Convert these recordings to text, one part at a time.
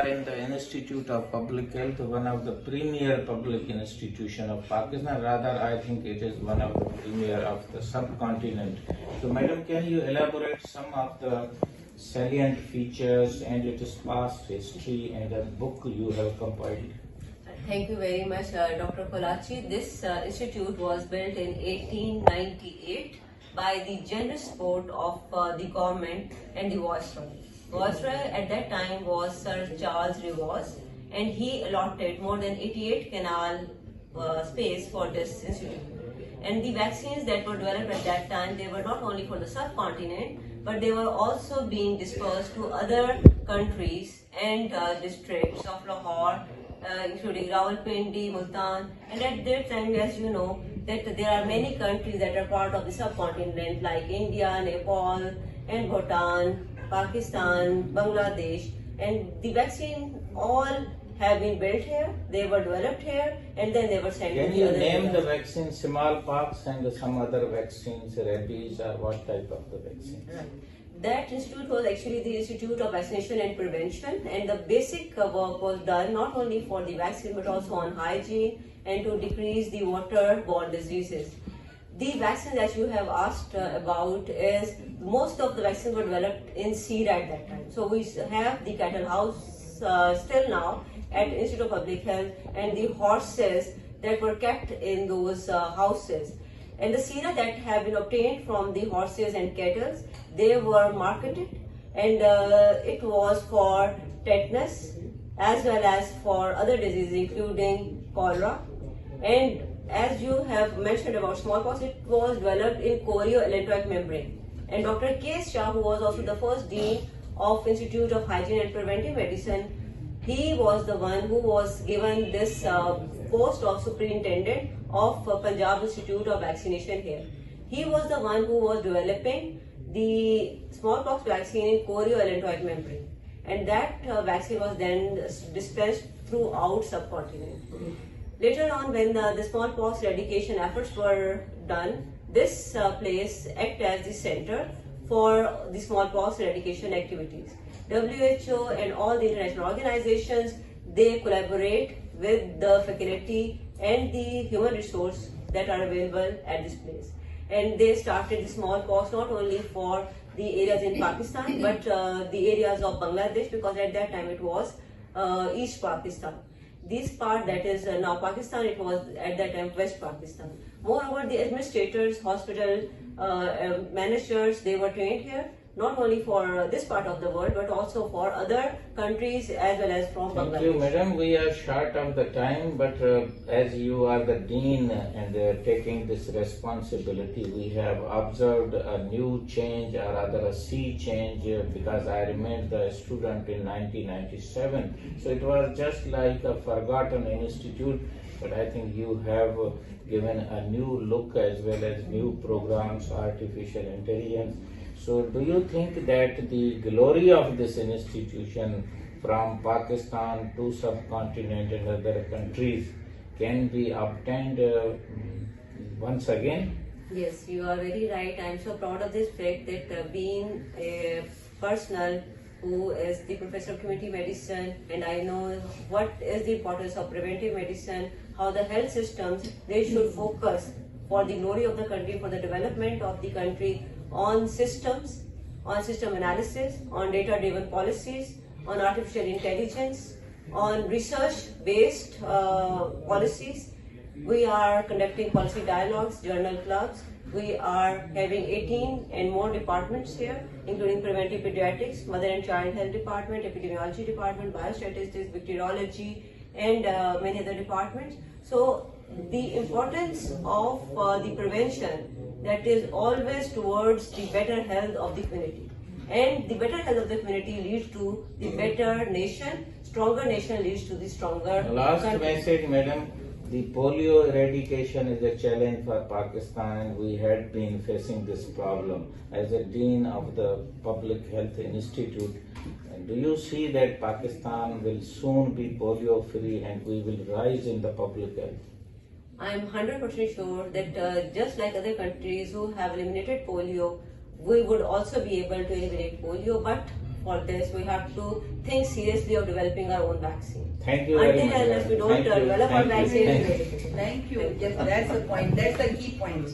are in the Institute of Public Health, one of the premier public institution of Pakistan. Rather, I think it is one of the premier of the subcontinent. So, Madam, can you elaborate some of the salient features and its past history and the book you have compiled? Thank you very much, Dr. Kolachi. This institute was built in 1898 by the generous support of the government and the Viceroy. Viceroy at that time was Sir Charles Revos, and he allotted more than 88 canal space for this institute. And the vaccines that were developed at that time, they were not only for the subcontinent, but they were also being dispersed to other countries and districts of Lahore, including Rawalpindi, Multan, and at that time, as you know, that there are many countries that are part of the subcontinent like India, Nepal, and Bhutan, Pakistan, Bangladesh, and the vaccine all have been built here, they were developed here, and then they were sent to the other Can you name areas. the vaccine smallpox and some other vaccines, rabies, or what type of the vaccines? Right. That institute was actually the Institute of Vaccination and Prevention, and the basic work was done not only for the vaccine but also on hygiene and to decrease the waterborne diseases. The vaccine that you have asked about is most of the vaccines were developed in Syria at that time. So we have the cattle house still now at Institute of Public Health, and the horses that were kept in those houses. And the sera that have been obtained from the horses and cattle, they were marketed, and it was for tetanus as well as for other diseases including cholera. And as you have mentioned about smallpox, it was developed in chorioallantoic membrane. And Dr. K. Shah, who was also the first dean of Institute of Hygiene and Preventive Medicine, he was the one who was given this post of superintendent of Punjab Institute of Vaccination here. He was the one who was developing the smallpox vaccine in chorioallantoic membrane, and that vaccine was then dispensed throughout subcontinent. Later on, when the smallpox eradication efforts were done, this place acted as the center for the smallpox eradication activities. WHO and all the international organizations, they collaborate with the faculty and the human resource that are available at this place. And they started the smallpox not only for the areas in Pakistan, but the areas of Bangladesh, because at that time it was East Pakistan. This part that is now Pakistan, it was at that time West Pakistan. Moreover, the administrators, hospital managers, they were trained here, not only for this part of the world, but also for other countries as well as from Bangladesh. Thank you, madam. We are short of the time, but as you are the dean and taking this responsibility, we have observed a new change or rather a sea change because I remained the student in 1997. So it was just like a forgotten institute, but I think you have given a new look as well as new programs, artificial intelligence. So do you think that the glory of this institution from Pakistan to subcontinent and other countries can be obtained once again? Yes, you are very right. I am so proud of this fact that being a personal who is the professor of community medicine, and I know what is the importance of preventive medicine, how the health systems, they should focus for the glory of the country, for the development of the country, on systems, on system analysis, on data-driven policies, on artificial intelligence, on research-based policies. We are conducting policy dialogues, journal clubs. We are having 18 and more departments here, including preventive pediatrics, mother and child health department, epidemiology department, biostatistics, bacteriology, and many other departments. So the importance of the prevention, that is always towards the better health of the community. And the better health of the community leads to the better nation, stronger nation leads to the stronger Last country. message, madam. The polio eradication is a challenge for Pakistan, and we had been facing this problem. As a dean of the Public Health Institute, do you see that Pakistan will soon be polio free and we will rise in the public health? I am 100% sure that just like other countries who have eliminated polio, we would also be able to eliminate polio. But for this. We have to think seriously of developing our own vaccine. Thank you very Until much. unless we don't Thank you, develop our thank you, vaccine, thank it's you. very difficult. Thank you. Yes, that's the point. That's the key point.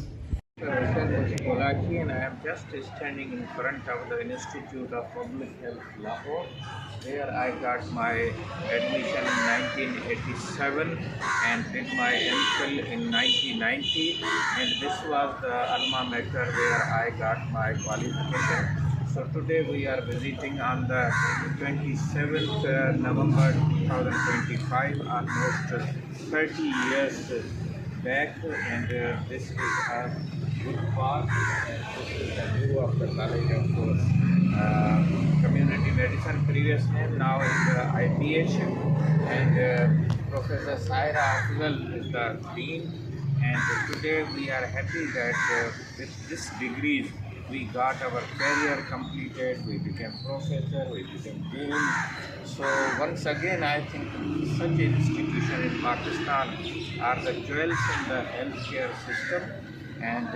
Kolachi, and I am just standing in front of the Institute of Public Health, Lahore, where I got my admission in 1987 and did my MPhil in 1990, and this was the alma mater where I got my qualification. So today we are visiting on the 27th November 2025, almost 30 years back, and this is a good park. This is the view of the College of Community Medicine, previous name, now is IPH, and Professor Saira Afzal is the dean. And today we are happy that with this degrees we got our career completed, we became professor, we became dean. So once again I think such institution in Pakistan are the jewels in the healthcare system, and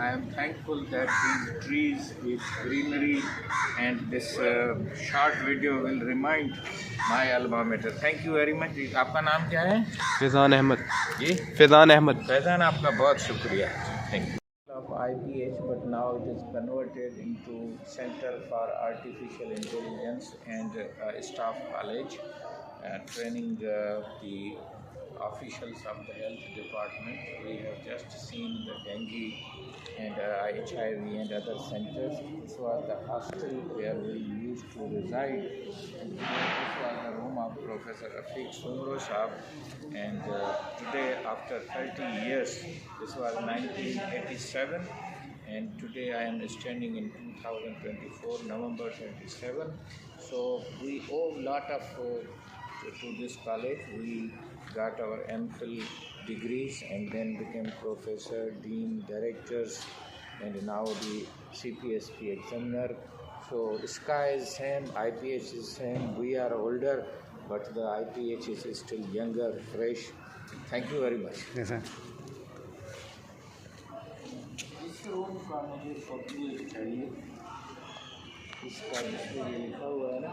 I am thankful that these trees, this greenery and this short video will remind my alma mater. Thank you very much. आपका नाम क्या है? फैज़ान अहमद जी फैज़ान अहमद फैज़ान, आपका बहुत शुक्रिया. Thank you. Of IPH, but now it is converted into Center for Artificial Intelligence and Staff College, training the officials of the health department. We have just seen the dengue and HIV and other centers. This was the hostel where we used to reside, and this was the room of Professor Rafiq Sumro Saab. And today, after 30 years, this was 1987, and today I am standing in 2024, November 27. So we owe a lot of to this college. We got our MPhil degrees and then became professor, dean, directors, and now the CPSP examiner. So sky is same, IPH is same. We are older, but the IPH is still younger, fresh. Thank you very much. Yes, sir. इस room का मुझे photo चाहिए. इसका display लिखा हुआ है ना.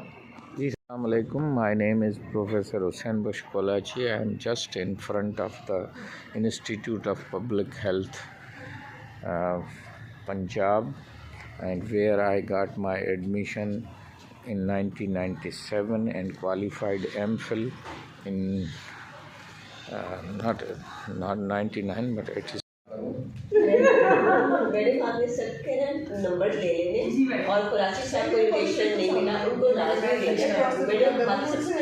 Assalamualaikum. My name is Professor Hussain Bush Kolachi. I am just in front of the Institute of Public Health, Punjab, and where I got my admission in 1997 and qualified MPhil in not 99 but 87. मेरे साथ में सबके ना number ले लेने और कराची से आपको इन्विटेशन नहीं मिला उनको लाजमी भेजना. मेरे बात सबसे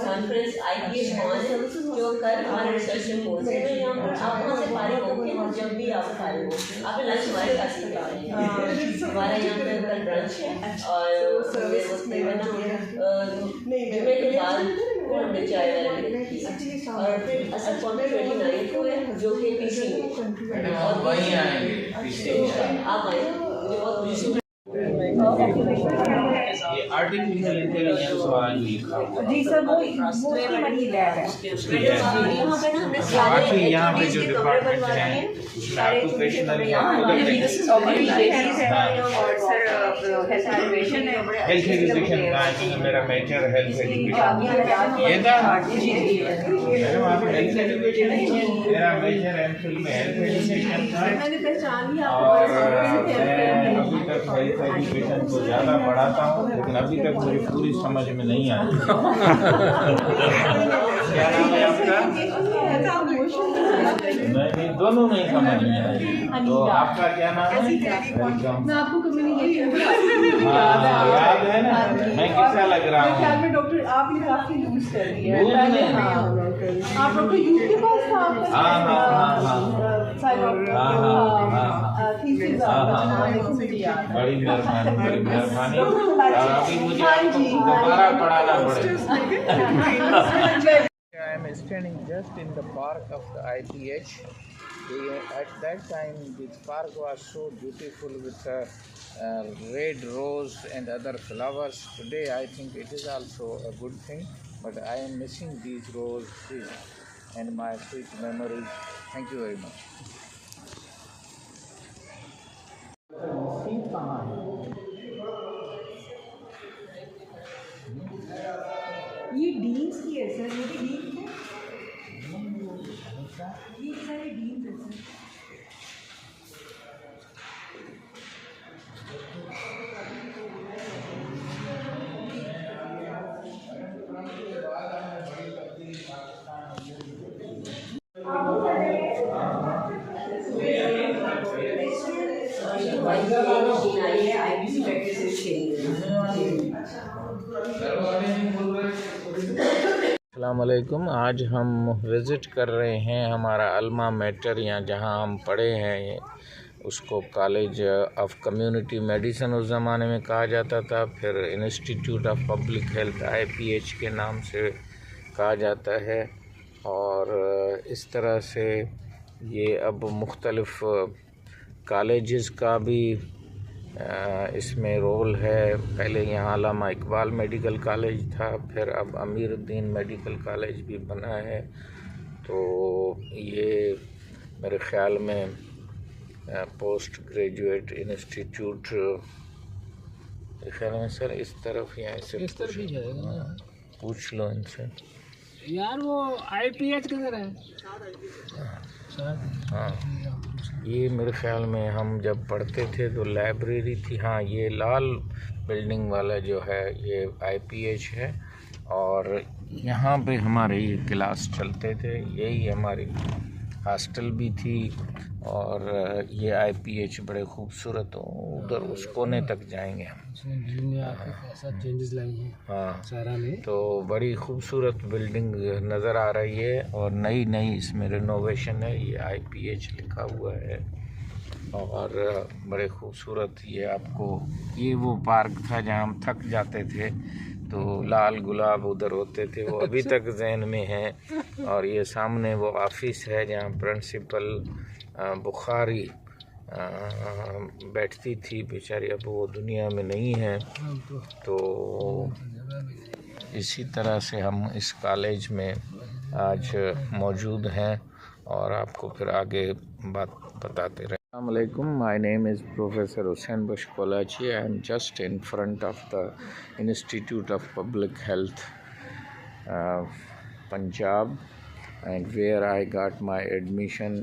कॉन्फ्रेंस IPH ऑन है जो कल हमारे रिसर्च में पहुंचे हैं. यहाँ पर आप वहाँ से फारिग होंगे जब भी आप फारिग हो. आपने लंच हमारे साथ ही किया है. हमारा यहाँ पे कल ब्रंच है और उसमें जुम्मे के बाद चाय और फिर असल फॉर्म 29 को है जो कि PC में और वहीं आएंगे आप आए मुझे बहुत खुशी. ये आर्टिफिशियल इंटेलिजेंस वाला जो लिखा हुआ जी सर वो उसकी बड़ी लैब है. यहाँ पे ना हमने बाकी यहाँ पे जो डिपार्टमेंट हैं उसमें ऑक्यूपेशनल हेल्थ एजुकेशन का है. मेरा मेजर हेल्थ एजुकेशन ये था. मैडम आप हेल्थ एजुकेशन, मेरा मेजर MPhil में हेल्थ एजुकेशन था और मैं अभी तक हेल्थ एजुकेशन को ज़्यादा पढ़ाता हूँ, लेकिन अभी तक मुझे पूरी समझ में नहीं आई. क्या नाम है आपका? नहीं, दोनों नहीं समझ में आई. तो आपका क्या नाम है? वेलकम. मैं आपको कम्युनिकेशन याद है ना मैं कैसा लग रहा हूँ? में डॉक्टर आपने काफी यूज कर दिया है. यूज पहले नहीं. आप डॉक्टर यूज के पास था. हाँ. बड़ी मेहरबानी और अभी मुझे आपको दोबारा पढ़ाना पड़ेगा. I am standing just in the park of the IPH. At that time, this park was so beautiful with red rose and other flowers. Today, I think it is also a good thing, but I am missing these roses and my sweet memories. Thank you very much. ये deans की है sir, ये भी deans है, ये सारे deans है sir. अस्सलामुअलैकुम। आज हम विज़िट कर रहे हैं हमारा अल्मा मैटर, यहाँ जहाँ हम पढ़े हैं उसको कॉलेज ऑफ कम्युनिटी मेडिसिन उस ज़माने में कहा जाता था, फिर institute of public health IPH के नाम से कहा जाता है। और इस तरह से ये अब मुख्तलिफ़ कॉलेजेस का भी इसमें रोल है। पहले यहाँ अल्लामा इकबाल मेडिकल कॉलेज था, फिर अब अमीरुद्दीन मेडिकल कॉलेज भी बना है। तो ये मेरे ख़्याल में पोस्ट ग्रेजुएट इंस्टीट्यूट ख्याल में सर इस तरफ या इस तरफ ही जाएगा ना, पूछ लो इनसे यार। वो IPH किधर है? हाँ, ये मेरे ख़्याल में हम जब पढ़ते थे तो लाइब्रेरी थी। हाँ, ये लाल बिल्डिंग वाला जो है ये IPH है, और यहाँ पे हमारे ये क्लास चलते थे। यही हमारी हॉस्टल भी थी, और ये IPH बड़े खूबसूरत हो, उधर उस कोने तक जाएंगे हम। ऐसा चेंजेस लाई हैं हाँ, सारा में। तो बड़ी खूबसूरत बिल्डिंग नज़र आ रही है, और नई इसमें रिनोवेशन है। ये IPH लिखा हुआ है, और बड़े खूबसूरत। ये आपको, ये वो पार्क था जहाँ हम थक जाते थे तो लाल गुलाब उधर होते थे, वो अभी तक जहन में है। और ये सामने वो ऑफिस है जहाँ प्रिंसिपल बुखारी बैठती थी बेचारी, अब वो दुनिया में नहीं है। तो इसी तरह से हम इस कॉलेज में आज मौजूद हैं, और आपको फिर आगे बात बताते रहे। Assalamualaikum. My name is Professor Hussain Bashkolachi. I am just in front of the Institute of Public Health, Punjab, and where I got my admission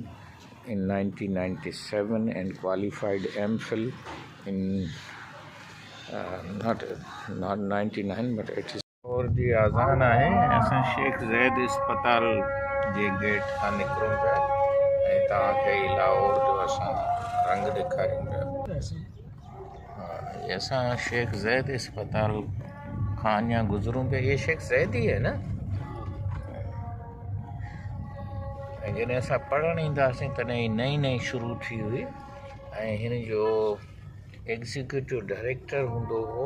in 1997 and qualified MPhil in not 99 but it is। और जी आज़ान है ऐसा शेख ज़ैद अस्पताल जे gate खां निकिरूं पिया ऐं तव्हांखे लाहौर जो असां रंग ॾेखारियूं पिया। हाँ, असां शेख ज़ैद अस्पताल खां अञा गुज़रूं पिया। ये शेख ज़ैद ही है न? ऐं जॾहिं असां पढ़णु ईंदासीं तॾहिं नई शुरू थी हुई, ऐं हिन जो एग्जीक्यूटिव डायरेक्टर हूंदो हो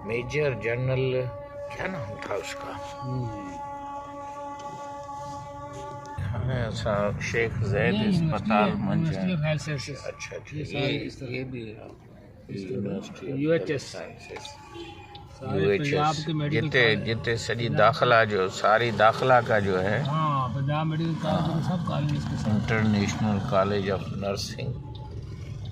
मेजर जनरल, क्या नाम था उसका? हाँ, शेख ज़ैद अस्पताल मंझंदि। अच्छा, ये भी UHS जिते सॼी दाखिला जो सारी दाखिला का जो है पंजाब मेडिकल कॉलेज सब कॉलेज के साथ, इंटरनेशनल कॉलेज ऑफ नर्सिंग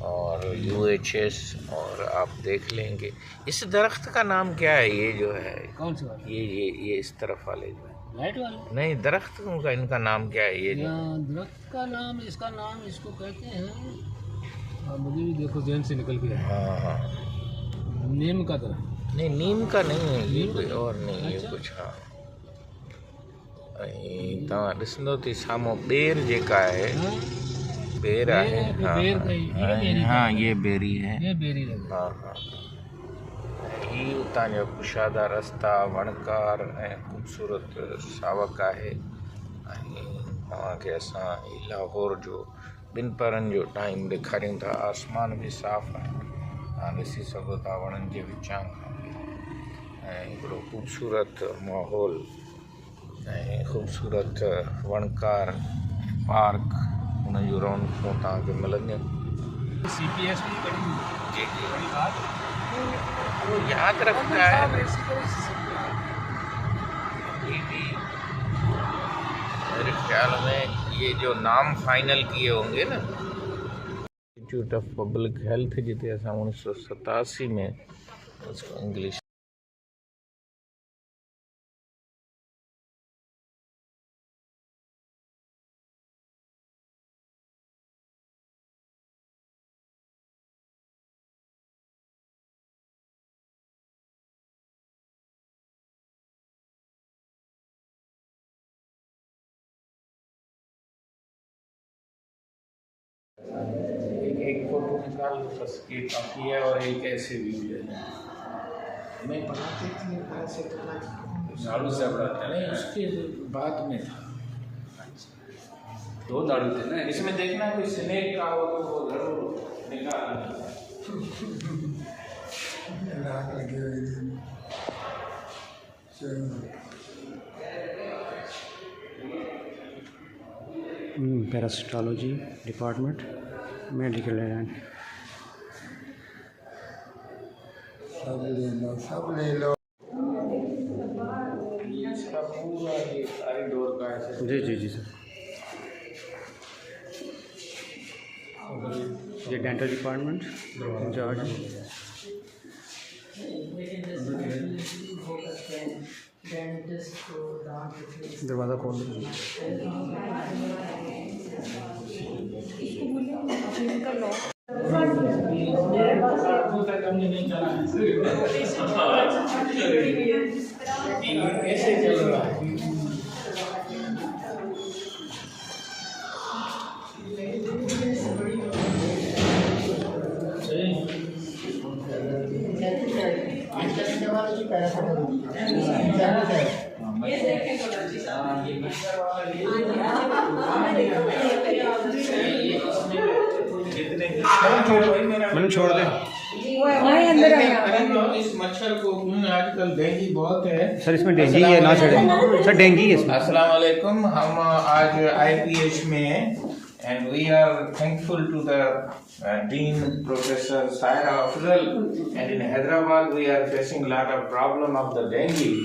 और UHS। और आप देख लेंगे इस दरख्त का नाम क्या है? ये जो है कौन सा वाला? ये इस तरफ वाले जो है लाइट वाला नहीं, दरख्त का इनका नाम क्या है? ये जो दरख्त का नाम, इसका नाम इसको कहते हैं, मुझे भी देखो जहन से निकल गया। हाँ, नीम का दरख्त नहीं, नीम का नहीं है, ये कोई और नहीं है। ये कुछ हाँ, तव्हां ॾिसंदो थी साम्हूं ॿेर जेका आहे, बेर आहे। हाँ, ये बेरी है। ये बेरी है। हाँ, ही उतां जो कुशादा रस्ता, वणकार ऐं ख़ूबसूरत सावक आहे। ऐं तव्हांखे असां लाहौर जो ॿिनि पहरनि जो टाइम ॾेखारियूं था। आसमान भी साफ़ आहे, तव्हां ॾिसी सघो था वणनि जे विचां खां, ऐं हिकिड़ो ख़ूबसूरत माहौल ऐं ख़ूबसूरत वणकार पार्क, हुन जूं रौनकूं तव्हांखे मिलंदियूं। CPS भी जी वो याद रखता है। ये भी मेरे ख्याल में ये जो नाम फाइनल किए होंगे ना, इंस्टीट्यूट ऑफ पब्लिक हेल्थ जिते असां 1987 में उसको इंग्लिश एक फोटो निकाल बस एक काफी है और एक ऐसे व्यू ले लें। मैं पढ़ाती थी कहाँ से झाड़ू से पढ़ाते नहीं उसके बाद में था। दो झाड़ू थे ना इसमें देखना कोई स्नेक का हो तो वो जरूर निकालना। रात लगी हुई थी। Parasitology department medical line. सब ले लो। इसका पूरा ये कॉरिडोर का ऐसे जी जी जी सर। ये डेंटल डिपार्टमेंट इंचार्ज दरवाज़ा खोल दो। कैसे चल रहा है? मैंने छोड़ दे इस मच्छर को आजकल डेंगू बहुत है सर। इसमें डेंगी है ना छोड़े सर, डेंगी है इसमें। अस्सलाम वालेकुम। हम आज IPH में हैं and we are thankful to the Dean Professor Saira Afzal, and in Hyderabad we are facing a lot of problem of the dengue,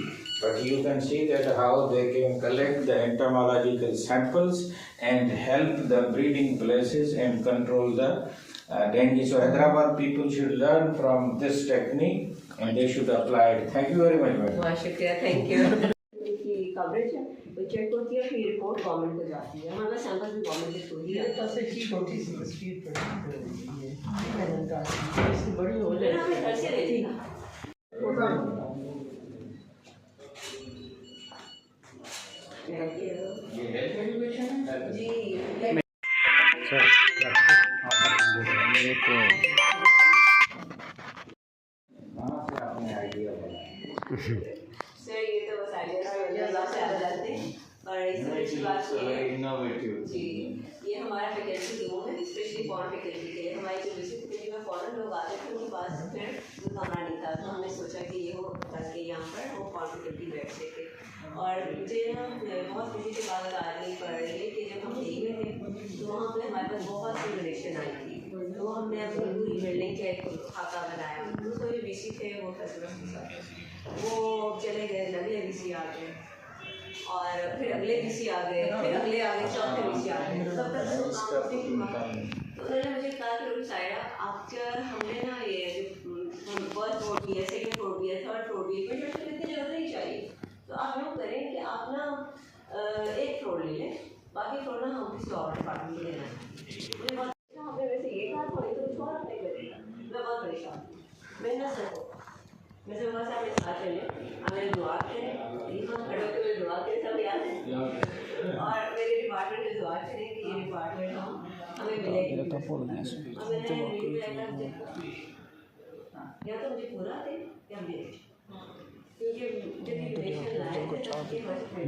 but you can see that how they can collect the entomological samples and help the breeding places and control the dengue. So Hyderabad people should learn from this technique and they should apply it. Thank you very much, madam. बहुत शुक्रिया, thank you. की coverage है वो check होती है, फिर report government को जाती है। हमारा सैंपल भी गवर्नमेंट के थ्रू ही आता है। इसकी बड़ी हो जाए ना घर से ले लेना। जी सर आपने आइडिया बनाया सर, ये तो बस आइडिया से आ जाते हैं। और इससे अच्छी बात ये है इनोवेटिव जी, ये हमारा फैकल्टी रूम है स्पेशली फॉरेन फैकल्टी के लिए। हमारी जो विजिट फैकल्टी में फॉरेन लोग आते थे उनके पास फिर वो कमरा नहीं था, तो हमने सोचा कि ये हो ताकि यहाँ पर वो फॉरेन फैकल्टी बैठ सके। और मुझे ना बहुत खुशी की बात आ रही पड़ रही है कि जब हम दिल्ली में थे तो वहाँ पर हमारे पास बहुत सी डोनेशन आई थी, तो हमने अपनी पूरी बिल्डिंग का एक खाता बनाया। तो जो VC थे वो वो चले गए, अगले VC आ गए और फिर अगले VC आ गए, फिर अगले आ गए, चौथे VC आ गए। तब तक तो उन्होंने मुझे कहा कि सायरा आप क्या, हमने ना ये जो फर्स्ट फ्लोर भी है, सेकंड फ्लोर भी है, थर्ड फ्लोर भी है, बट इतनी जगह नहीं चाहिए, तो आप यूँ करें कि आप ना एक फ्लोर ले लें, बाकी फ्लोर ना हम किसी और डिपार्टमेंट को लेना है। हमने वैसे ये कहा था तो कुछ और नहीं करेगा। मैं बहुत परेशान, मैं ना सको वैसे बहुत सारे साथ चले, हमें दुआ करें, हम खड़े होकर मेरे दुआ करें, सब याद है। और मेरे डिपार्टमेंट में दुआ करें कि ये डिपार्टमेंट हमें मिलेगी। या तो मुझे पूरा दे या मिले, क्योंकि जब ये डोनेशन लाए थे तब ये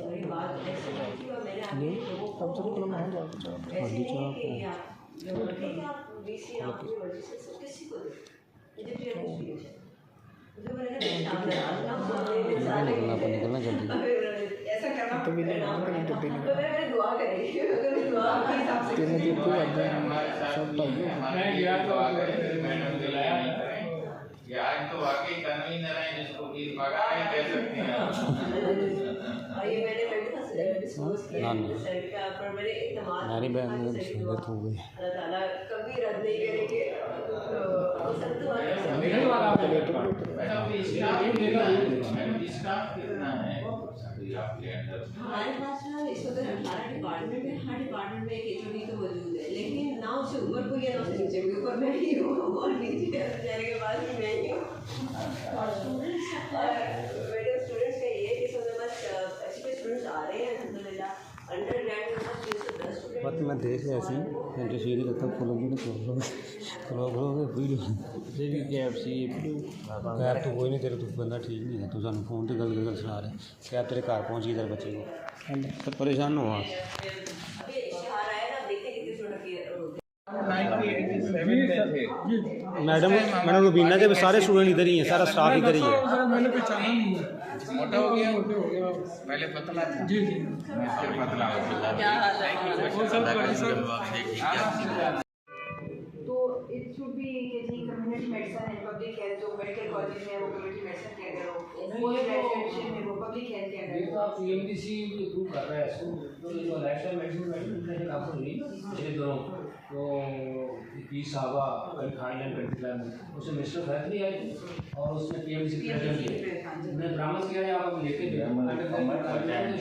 मेरी बात ऐसी थी और मैंने आगे लोगों को ऐसे नहीं कि आप लोगों ने आप VC आपकी मर्जी से किसी को दे, जब ये डोनेशन निकलना जल्दी। ऐसा करना तो मैंने दुआ करेगी, अगर दुआ के हिसाब से आज तो वाकई कन्वीनर है जिसको कि पगार ही कह सकते हैं। और ये मैंने डिस्कस किया सर का, पर मैंने इत्मीनान नानी बहन में संगत हो गई। अल्लाह ताला कभी रद्द नहीं करेंगे। स्टाफ कितना है आपके अंदर? हमारे पास ना इस वक्त 18 डिपार्टमेंट है, हर डिपार्टमेंट में एक HOD तो मौजूद है, लेकिन ना उसे ऊपर कोई है ना उसे नीचे कोई, ऊपर मैं ही हूँ और नीचे जाने के बाद मैं ही हूँ। और मेरे स्टूडेंट्स का ये है कि बस अच्छे स्टूडेंट्स आ रहे हैं अल्हम्दुलिल्लाह। अंडर ग्रेड में बस 310 स्टूडेंट देख लिया सी घंटे शेर ही लगता खोलोगे ना खोलोगे वीडियो कैब तो कोई नहीं तेरे तू बंदा ठीक नहीं है तू सानू फोन ते गल सुना रहा कैब तेरे घर पहुंच गई तेरे बच्चे को तो परेशान हो अभी इश्तिहार आया ना, देखते कितने स्टूडेंट मैडम मैडम रुबीना के सारे स्टूडेंट इधर ही हैं सारा स्टाफ इधर ही है मैंने पहचाना नहीं है मोटा हो गया पहले पतला था जी जी पतला हो तो इट शुड बी कि community medicine and public health जो मेडिकल कॉलेज में वो कम्युनिटी मेडिसिन के अंदर हो पोस्ट ग्रेजुएशन में वो पब्लिक हेल्थ के अंदर हो। पीएमडीसी अप्रूव कर रहा है इसको, तो ये जो लाइफस्टाइल मेडिसिन मेडिसिन काम कर रही ये दोनों तो पी साहबा खानलैंड कंट्री प्लान उसमें मिनिस्टर हेल्थ भी आए थे और उसमें पीएमडीसी प्रेसिडेंट भी है। उन्हें ब्राह्मण किया है, आप लेके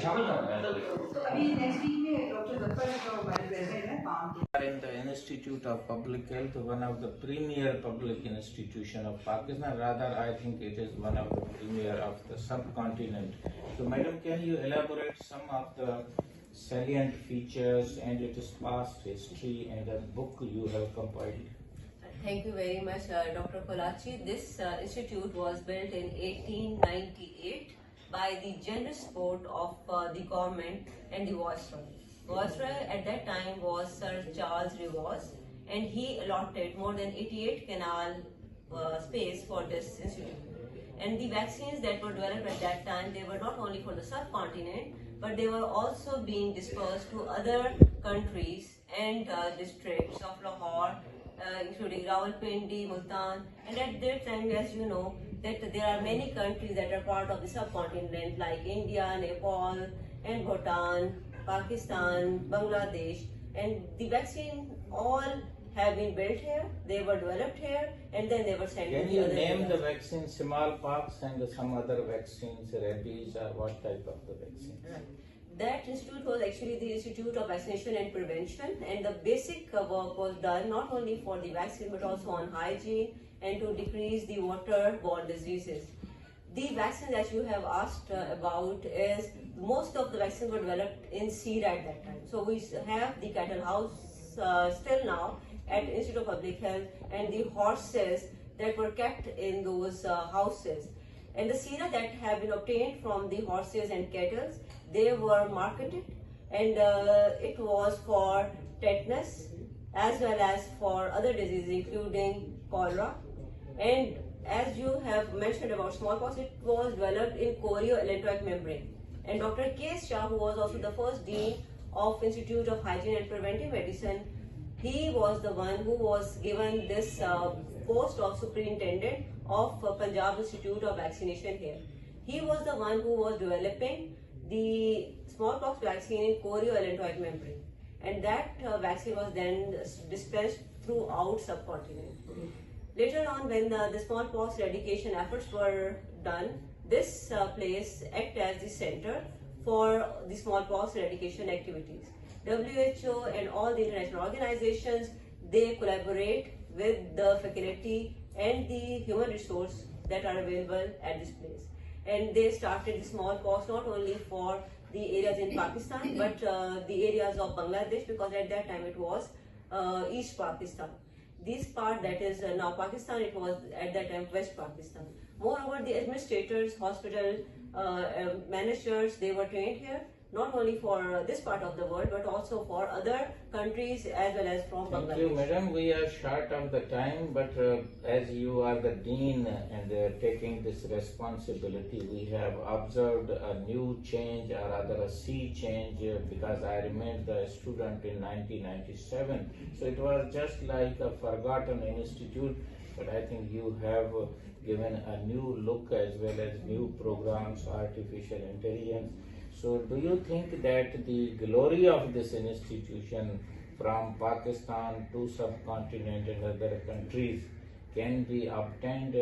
शामिल कर रहे हैं। तो अभी नेक्स्ट वीक में डॉक्टर गप्पर जो हमारे प्रेसिडेंट है पाम के In the Institute of Public Health, one of the premier public institution of Pakistan. Rather, I think it is one of the premier of the subcontinent. So, Madam, can you elaborate some of the salient features and its past history and the book you have compiled? Thank you very much, Dr. Kolachi. This institute was built in 1898 by the generous support of the government and the Viceroy. Viceroy at that time was Sir Charles Revos, and he allotted more than 88 canal space for this institute. And the vaccines that were developed at that time, they were not only for the subcontinent, but they were also being dispersed to other countries and districts of Lahore, including Rawalpindi, Multan. And at that time, as you know, that there are many countries that are part of the subcontinent like India, Nepal, and Bhutan, Pakistan, Bangladesh, and the vaccine all have been built here, they were developed here, and then they were sent Can to you other name the areas. vaccine smallpox and some other vaccines, rabies, or what type of the vaccines? Right. That institute was actually the Institute of Vaccination and Prevention, and the basic work was done not only for the vaccine but also on hygiene and to decrease the waterborne diseases. The vaccine that you have asked about is most of the vaccines were developed in Syria at that time. So we have the cattle house still now at Institute of Public Health, and the horses that were kept in those houses. And the sera that have been obtained from the horses and cattle, they were marketed, and it was for tetanus as well as for other diseases including cholera. And as you have mentioned about smallpox, it was developed in chorioallantoic membrane. And Dr. K. Shah, who was also the first dean of Institute of Hygiene and Preventive Medicine, he was the one who was given this post of superintendent of Punjab Institute of Vaccination here. He was the one who was developing the smallpox vaccine in chorioallantoic membrane, and that vaccine was then dispensed throughout subcontinent. Later on, when the smallpox eradication efforts were done, this place acted as the center for the smallpox eradication activities. WHO and all the international organizations, they collaborate with the faculty and the human resource that are available at this place. And they started the smallpox not only for the areas in Pakistan, but the areas of Bangladesh, because at that time it was East Pakistan. This part that is now Pakistan, it was at that time West Pakistan. Moreover, the administrators, hospital managers, they were trained here, not only for this part of the world, but also for other countries as well as from Thank Bangladesh. you, madam. We are short of the time, but as you are the dean and taking this responsibility, we have observed a new change or rather a sea change because I remained the student in 1997. So it was just like a forgotten institute, but I think you have given a new look as well as new programs, artificial intelligence. So do you think that the glory of this institution from Pakistan to subcontinent and other countries can be obtained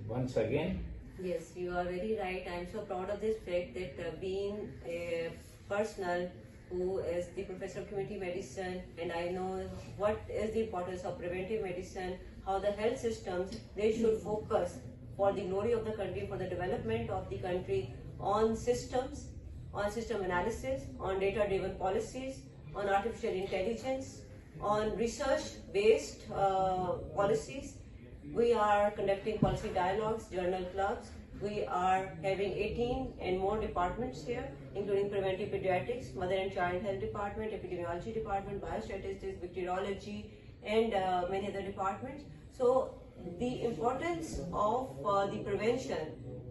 once again? Yes, you are very right. I am so proud of this fact that being a personal who is the professor of community medicine, and I know what is the importance of preventive medicine, how the health systems, they should focus for the glory of the country, for the development of the country on systems, on system analysis, on data-driven policies, on artificial intelligence, on research-based policies. We are conducting policy dialogues, journal clubs. We are having 18 and more departments here, including preventive pediatrics, mother and child health department, epidemiology department, biostatistics, bacteriology, and many other departments. So the importance of the prevention,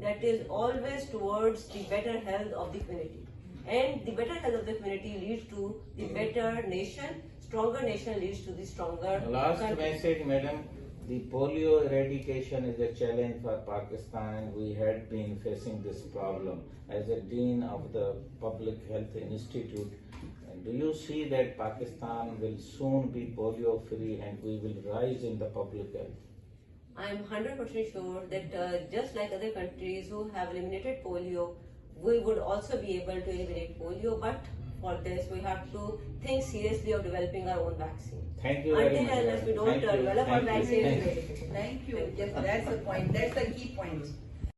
that is always towards the better health of the community. And the better health of the community leads to the better nation. Stronger nation leads to the stronger Last country. message, madam. The polio eradication is a challenge for Pakistan, and we had been facing this problem. As a dean of the Public Health Institute, do you see that Pakistan will soon be polio free and we will rise in the public health? I am 100% sure that just like other countries who have eliminated polio, we would also be able to eliminate polio. But for this, we have to think seriously of developing our own vaccine. Thank you very much. Until unless we don't Thank you. develop our Thank you. vaccine, Thank it's you. very difficult. Thank you. Yes, that's the point. That's the key point.